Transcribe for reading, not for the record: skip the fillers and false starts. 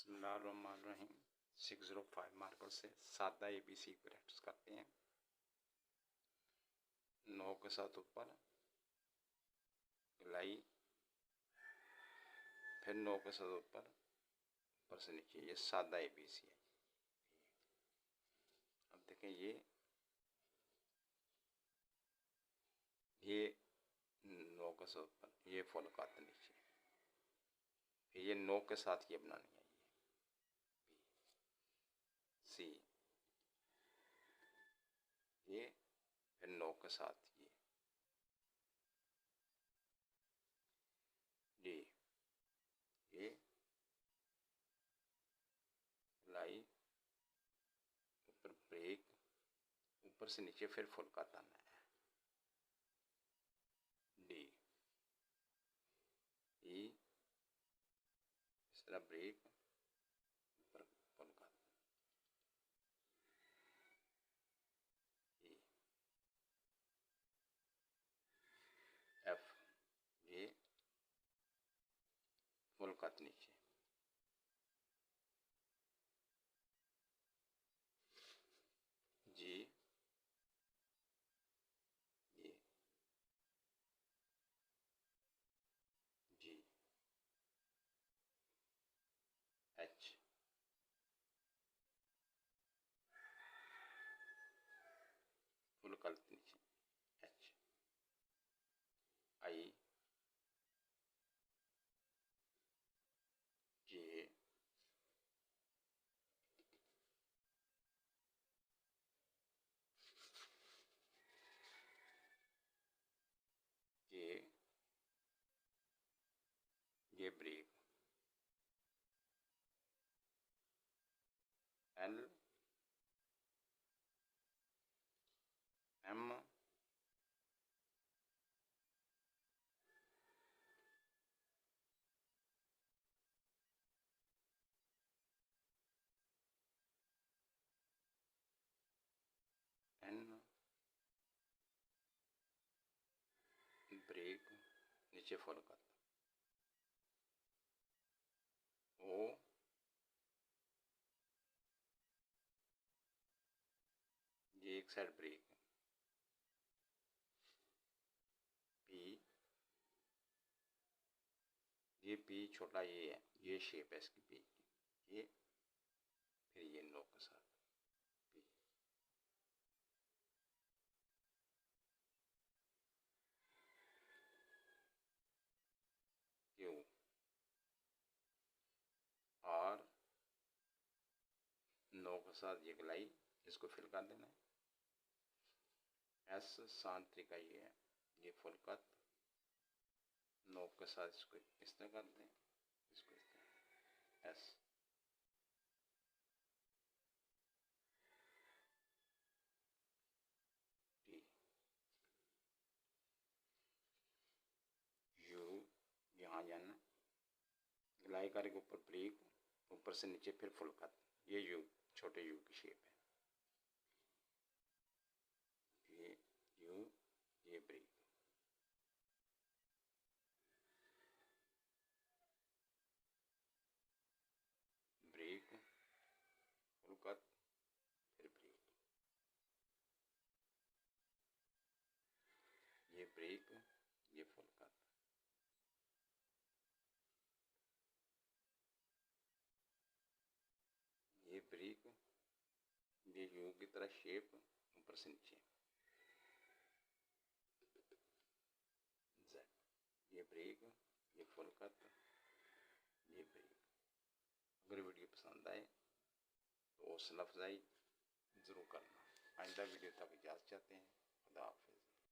बिस्मिल्लाहिर्रहमानिर्रहीम 605 मार्कर से सादा ABC की प्रैक्टिस करते हैं। 9 के साथ ऊपर लाई, फिर 9 के साथ ऊपर, ऊपर से नीचे। ये सादा ABC है। अब देखें ये 9 के साथ ऊपर, ये फुल काट नीचे, फिर ये 9 के साथ ये बनानी है। सी ये, फिर 9 के साथ ये लाई, ऊपर ब्रेक, ऊपर से नीचे, फिर फुल काट आना है। डी ई, इस तरह ब्रेक, ऊपर फुल काट। ई एफ, ये फुल काट नीचे। जी ये जी एच, फुल काट नीचे। एच आई जे ये break. L M N, break, नीचे फुल काट। ओ ये एक साइड ब्रेक। पी, ये पी छोटा ये है, ये शेप है इसकी पी की। ये फिर ये 9 के साथ पी। क्यू आर, 9 के साथ ये गलाई, इसको फिल कर देना है। एस, शांत तरीका ये है, ये फुल कट, 9 के साथ इसको इस तरह कर दें, इसको इस तरह। एस टी, यू, यहाँ जाना, गलाई करके ऊपर ब्रेक, ऊपर से नीचे, फिर फुल कट। ये यू, छोटे यू की शेप है। ये यू, ये ब्रेक, ब्रेक, फुल कट, फिर ब्रेक, ये ब्रेक, ये फुल कट, ये ब्रेक, ये यू की तरह शेप, ऊपर से नीचे। जेड, ये ब्रेक, ये फुल कट, ये ब्रेक। अगर वीडियो पसंद आए तो हौसला अफजाई ज़रूर करना। आइंदा वीडियो तक इजाज़त चाहते हैं। खुदा हाफ़िज़।